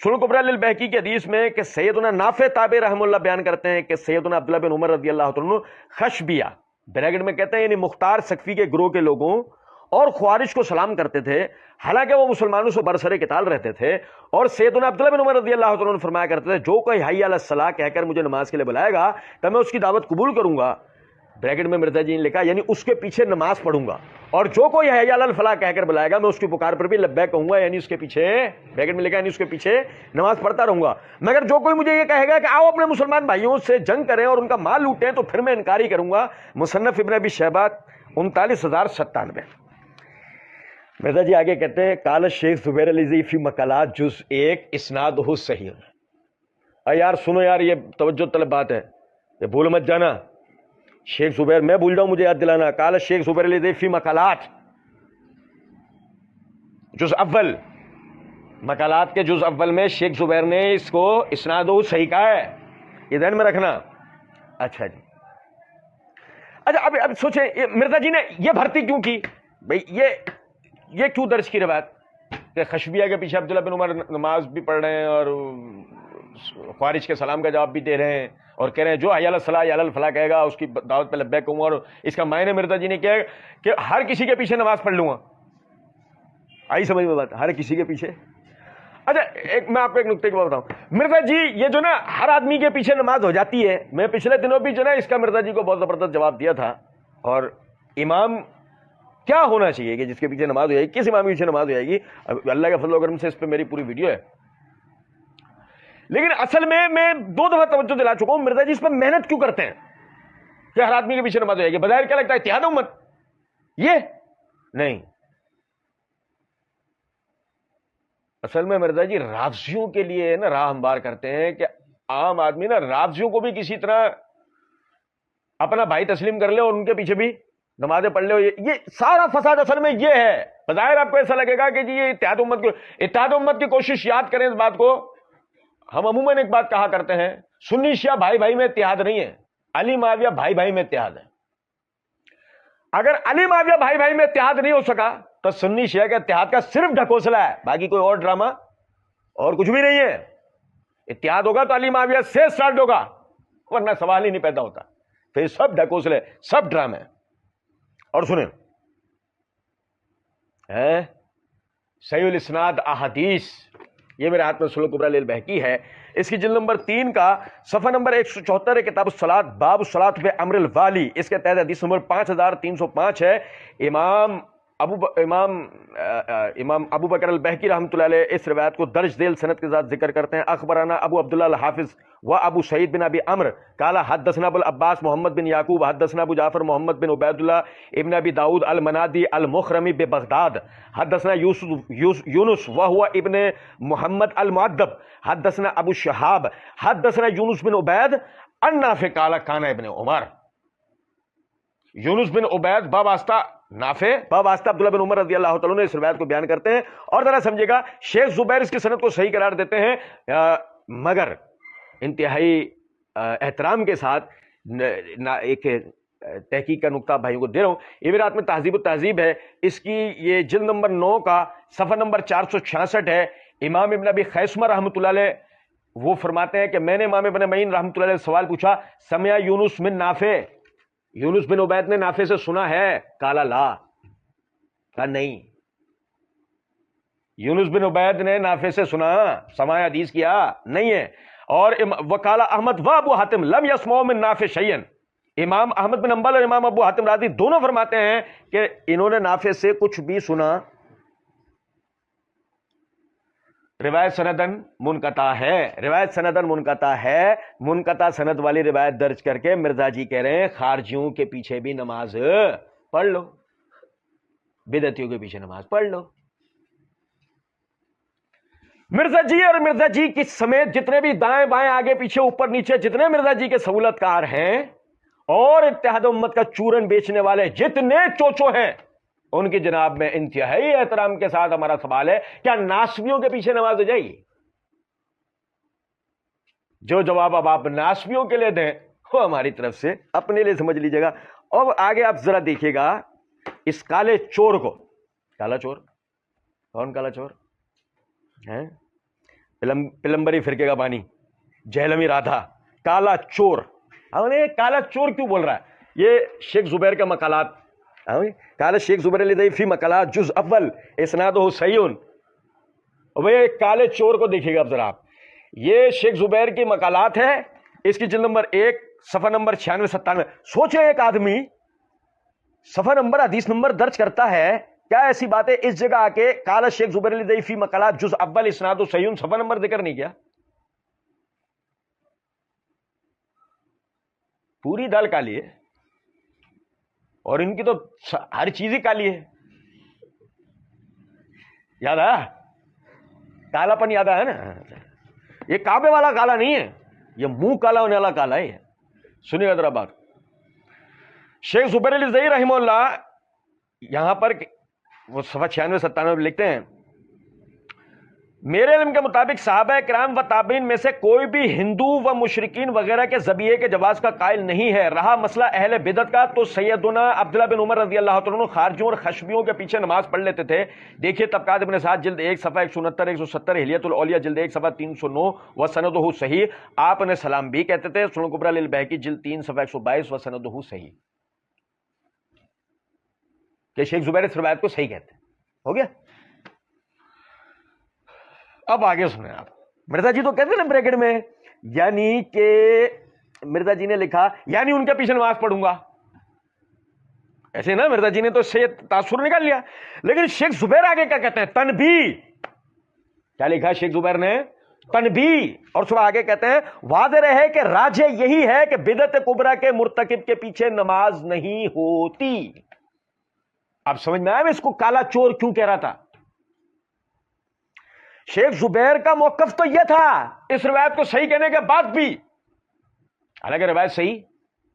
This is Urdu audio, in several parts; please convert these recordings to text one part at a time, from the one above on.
سنن کبریٰ للبیہقی کی حدیث میں کہ سیدنا نافع تابعی رحمہ اللہ بیان کرتے ہیں کہ سیدنا عبداللہ بن عمر رضی اللہ عنہ خشبیہ بریکٹ میں کہتے ہیں یعنی مختار سقفی کے گروہ کے لوگوں اور خوارج کو سلام کرتے تھے، حالانکہ وہ مسلمانوں سے برسر قتال رہتے تھے، اور سیدنا عبداللہ بن عمر رضی اللہ عنہ فرمایا کرتے تھے جو کوئی حی علی الصلاۃ کہہ کر مجھے نماز کے لیے بلائے گا تو میں اس کی دعوت قبول کروں گا، بریکٹ میں مرزا جی نے لکھا یعنی اس کے پیچھے نماز پڑھوں گا، اور جو کوئی حی علی الفلاح کہہ کر بلائے گا میں اس کی پکار پر بھی لبیک کہوں گا، یعنی اس کے پیچھے بریکٹ میں لکھا یعنی اس کے پیچھے نماز پڑھتا رہوں گا، مگر جو کوئی مجھے یہ کہے گا کہ آؤ اپنے مسلمان بھائیوں سے جنگ کریں اور ان کا مال لوٹیں تو پھر میں انکاری کروں گا۔ مصنف ابن ابی شیبہ 39097۔ مرزا جی آگے کہتے ہیں قال شیخ زبیر علیزی فی مقالات جز 1 اسنادہ صحیح۔ یار سنو یار، یہ توجہ طلب بات ہے، یہ بھول مت جانا، شیخ زبیر میں بھول جاؤں مجھے یاد دلانا۔ قال شیخ زبیر علیزی فی مقالات جز اول، مقالات کے جز اول میں شیخ زبیر نے اس کو اسنادہ صحیح کہا ہے، یہ ذہن میں رکھنا۔ اچھا جی، اچھا اب سوچیں مرزا جی نے یہ بھرتی کیوں کی؟ بھئی یہ کیوں درج کی روایت کہ خشبیہ کے پیچھے عبداللہ بن عمر نماز بھی پڑھ رہے ہیں اور خوارج کے سلام کا جواب بھی دے رہے ہیں اور کہہ رہے ہیں جو حی علی الصلاۃ حی علی الفلاح کہے گا اس کی دعوت پہ لبیک کہوں گا، اور اس کا معنی مرزا جی نے کیا کہ ہر کسی کے پیچھے نماز پڑھ لوں گا؟ آئی سمجھ میں بات؟ ہر کسی کے پیچھے۔ اچھا میں آپ کو ایک نکتے کی بات بتاؤں، مرزا جی یہ جو نا ہر آدمی کے پیچھے نماز ہو جاتی ہے، میں پچھلے دنوں بھی جو نا اس کا مرزا جی کو بہت زبردست جواب دیا تھا، اور امام کیا ہونا چاہیے کہ جس کے پیچھے نماز ہو جائے گی، کس امام کے پیچھے نماز ہو جائے گی؟ اللہ کے فضل و کرم سے اس پہ میری پوری ویڈیو ہے، لیکن اصل میں 2 دفعہ توجہ دلا چکا ہوں مرزا جی اس پہ محنت کیوں کرتے ہیں کہ ہر آدمی کے پیچھے نماز ہو جائے گی؟ بظاہر کیا لگتا ہے اتحاد امت، یہ نہیں، اصل میں مرزا جی رافضیوں کے لیے نا راہ ہموار کرتے ہیں کہ عام آدمی نا رافضیوں کو بھی کسی طرح اپنا بھائی تسلیم کر لے اور ان کے پیچھے بھی نمازیں پڑھ لے۔ یہ سارا فساد اصل میں یہ ہے۔ بظاہر آپ کو ایسا لگے گا کہ جی یہ اتحاد امت کی کوشش، یاد کریں اس بات کو، ہم عموماً ایک بات کہا کرتے ہیں سنی شیعہ بھائی بھائی میں اتحاد نہیں ہے، علی معاویہ بھائی بھائی میں اتحاد ہے۔ اگر علی معاویہ بھائی بھائی میں اتحاد نہیں ہو سکا تو سنی شیعہ کے اتحاد کا صرف ڈھکوسلا ہے، باقی کوئی اور ڈرامہ اور کچھ بھی نہیں ہے۔ اتحاد ہوگا تو علی معاویہ سے سٹارٹ ہوگا، ورنہ سوال ہی نہیں پیدا ہوتا، پھر سب ڈھکوسلے، سب ڈرامے۔ اور سنیں صحیح الاسناد احادیث، یہ میرے ہاتھ میں سنن کبریٰ للبیہقی ہے، اس کی جلد نمبر 3 کا صفحہ نمبر 174 ہے، کتاب الصلاۃ، باب الصلاۃ بامر الوالی، اس کے تحت حدیث نمبر 5305 ہے۔ امام ابو بکر البیہقی رحمۃ اللہ علیہ اس روایت کو درج ذیل سند کے ساتھ ذکر کرتے ہیں۔ اخبرنا ابو عبداللہ الحافظ و ابو سعید بن ابی عمرو قال حدثنا ابو العباس محمد بن یعقوب حدثنا ابو جعفر محمد بن عبید اللہ ابن ابی داود المنادی المخرمی ببغداد حدثنا یونس وهو ابن محمد المؤدب حدثنا ابو شہاب حدثنا یونس بن عبید عن نافع قال کان ابن عمر۔ یونس بن عبید باباستہ نافع باباستہ عبداللہ بن عمر رضی اللہ تعالیٰ نے اس روایت کو بیان کرتے ہیں، اور ذرا سمجھے گا شیخ زبیر اس کی سند کو صحیح قرار دیتے ہیں، مگر انتہائی احترام کے ساتھ ایک تحقیق کا نقطہ بھائیوں کو دے رہا ہوں۔ یہ میرے ہاتھ میں تہذیب التہذیب ہے، اس کی یہ جلد نمبر 9 کا صفحہ نمبر 466 ہے۔ امام ابن ابی خیثمہ رحمۃ اللہ علیہ وہ فرماتے ہیں کہ میں نے امام ابن معین رحمۃ اللہ علیہ سوال پوچھا، سمع یونس من نافع، یونس بن عبید نے نافع سے سنا ہے؟ کالا لا، کہا نہیں، یونس بن عبید نے نافع سے سنا، سماع حدیث کیا نہیں ہے۔ اور وقال احمد و ابو حاتم لم يسمعوا من نافع شيئا، امام احمد بن حنبل اور امام ابو حاتم رازی دونوں فرماتے ہیں کہ انہوں نے نافع سے کچھ بھی سنا۔ روایت سندن منقطع ہے، روایت سندن منقطع ہے، منقطع سند والی روایت درج کر کے مرزا جی کہہ رہے ہیں خارجیوں کے پیچھے بھی نماز پڑھ لو، بدعتیوں کے پیچھے نماز پڑھ لو۔ مرزا جی اور مرزا جی کی سمیت جتنے بھی دائیں بائیں آگے پیچھے اوپر نیچے جتنے مرزا جی کے سہولت کار ہیں اور اتحاد امت کا چورن بیچنے والے جتنے چوچو ہیں، ان کی جناب میں انتہائی احترام کے ساتھ ہمارا سوال ہے، کیا ناسبیوں کے پیچھے نماز ہو جائے گی؟ جو جواب اب آپ ناسبیوں کے لیے دیں وہ ہماری طرف سے اپنے لیے سمجھ لیجیے گا۔ اور آگے آپ ذرا دیکھیے گا اس کالے چور کو، کالا چور کون؟ کالا چور ہے پلمبری فرقے کا بانی جہلمی رادھا کالا چور. کالا چور کیوں بول رہا ہے؟ یہ شیخ زبیر کا مقالات. کالا شیخ زبیر علی فی مقالات جز اول اسنادہ صحیح. بھائی کالے چور کو دیکھیے گا اب ذرا آپ. یہ شیخ زبیر کی مقالات ہے, اس کی جلد نمبر 1 صفحہ نمبر 96-97. سوچے ایک آدمی صفحہ نمبر حدیث نمبر درج کرتا ہے, کیا ایسی بات ہے اس جگہ آ کے کالا شیخ زبیر علی فی مقالات جز اول اسناد و صحیح صفحہ نمبر ذکر نہیں کیا؟ پوری دال کالی ہے, اور ان کی تو ہر چیز ہی کالی ہے. یاد آیا؟ کالا پن یاد آیا نا؟ یہ کعبے والا کالا نہیں ہے, یہ منہ کالا ہونے والا کالا ہے. سنیے گا ذرا بات. شیخ زبیر علی زئی رحمہ اللہ یہاں پر وہ صفحہ 96-97 لکھتے ہیں, میرے علم کے مطابق صحابہ کرام و تابعین میں سے کوئی بھی ہندو و مشرکین وغیرہ کے ذبیحے کے جواز کا قائل نہیں ہے. رہا مسئلہ اہل بدعت کا, تو سیدنا عبداللہ بن عمر رضی اللہ تعالیٰ عنہ خارجیوں اور خشبیوں کے پیچھے نماز پڑھ لیتے تھے. دیکھیے طبقات ابن سعد جلد 1 صفحہ 169-170, ہلیۃ الاولیاء جلد 1 صفحہ 309 و سندہ صحیح. آپ انہیں سلام بھی کہتے تھے. سنن کبریٰ للبیہقی جلد 3 صفحہ 122 و سندہ صحیح. کہ شیخ زبیر اس روایت کو صحیح کہتے ہیں. ہو گیا؟ اب آگے سنیں آپ. مرزا جی تو کہتے ہیں نا بریکٹ میں, یعنی کہ مرزا جی نے لکھا یعنی ان کے پیچھے نماز پڑھوں گا, ایسے نا مرزا جی نے تو اس سے تاثر نکال لیا. لیکن شیخ زبیر آگے کیا کہتے ہیں؟ تنبیہ. کیا لکھا شیخ زبیر نے؟ تنبیہ. اور صبح آگے کہتے ہیں واضح رہے کہ راجح یہی ہے کہ بدعت کبریٰ کے مرتکب کے پیچھے نماز نہیں ہوتی. اب سمجھ میں آیا میں اس کو کالا چور کیوں کہہ رہا تھا. شیخ زبیر کا موقف تو یہ تھا اس روایت کو صحیح کہنے کے بعد بھی, حالانکہ روایت صحیح,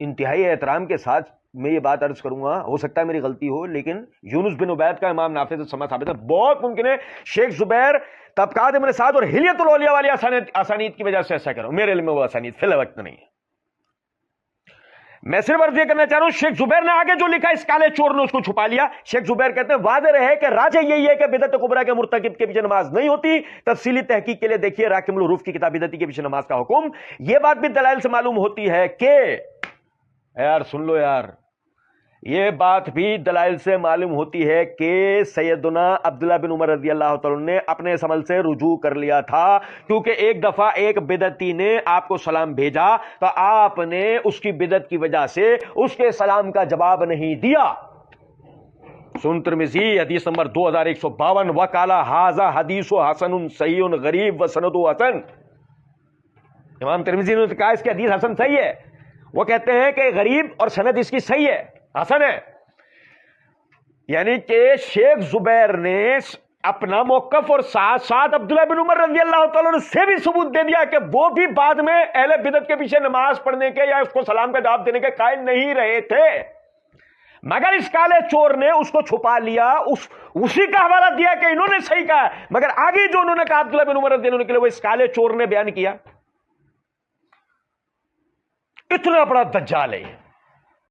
انتہائی احترام کے ساتھ میں یہ بات عرض کروں گا, ہو سکتا ہے میری غلطی ہو, لیکن یونس بن عبید کا امام نافع سے سما ثابت ہے. بہت ممکن ہے شیخ زبیر طبقات ابن سعد اور ہلیۃ الاولیاء والی اسانید کی وجہ سے ایسا کروں. میرے علم میں وہ اسانید فی الوقت نہیں ہے. میں صرف عرض یہ کرنا چاہ رہا ہوں شیخ زبیر نے آگے جو لکھا اس کالے چور نے اس کو چھپا لیا. شیخ زبیر کہتے ہیں واضح رہے کہ راجح یہی ہے کہ بدعت کبریٰ کے مرتکب کے پیچھے نماز نہیں ہوتی. تفصیلی تحقیق کے لیے دیکھیے راکم الحروف کی کتاب بدعتی کے پیچھے نماز کا حکم. یہ بات بھی دلائل سے معلوم ہوتی ہے کہ یار سن لو یار, یہ بات بھی دلائل سے معلوم ہوتی ہے کہ سیدنا عبداللہ بن عمر رضی اللہ تعالیٰ نے اپنے اس عمل سے رجوع کر لیا تھا, کیونکہ ایک دفعہ ایک بدعتی نے آپ کو سلام بھیجا تو آپ نے اس کی بدعت کی وجہ سے اس کے سلام کا جواب نہیں دیا. سنن ترمذی حدیث نمبر 2152, وقالا ھذا حدیث حسن صحیح غریب و سند حسن. امام ترمذی نے کہا اس کی حدیث حسن صحیح ہے. وہ کہتے ہیں کہ غریب اور سند اس کی صحیح ہے, حسن ہے. یعنی کہ شیخ زبیر نے اپنا موقف اور ساتھ ساتھ عبداللہ بن عمر رضی اللہ تعالیٰ عنہ سے بھی ثبوت دے دیا کہ وہ بھی بعد میں اہل بدعت کے پیچھے نماز پڑھنے کے یا اس کو سلام کا جواب دینے کے قائل نہیں رہے تھے, مگر اس کالے چور نے اس کو چھپا لیا, اسی کا حوالہ دیا کہ انہوں نے صحیح کہا, مگر آگے جو انہوں نے کہا عبداللہ بن عمر رضی اللہ عنہ کے لیے وہ اس کالے چور نے بیان کیا. اتنا بڑا دجال ہے.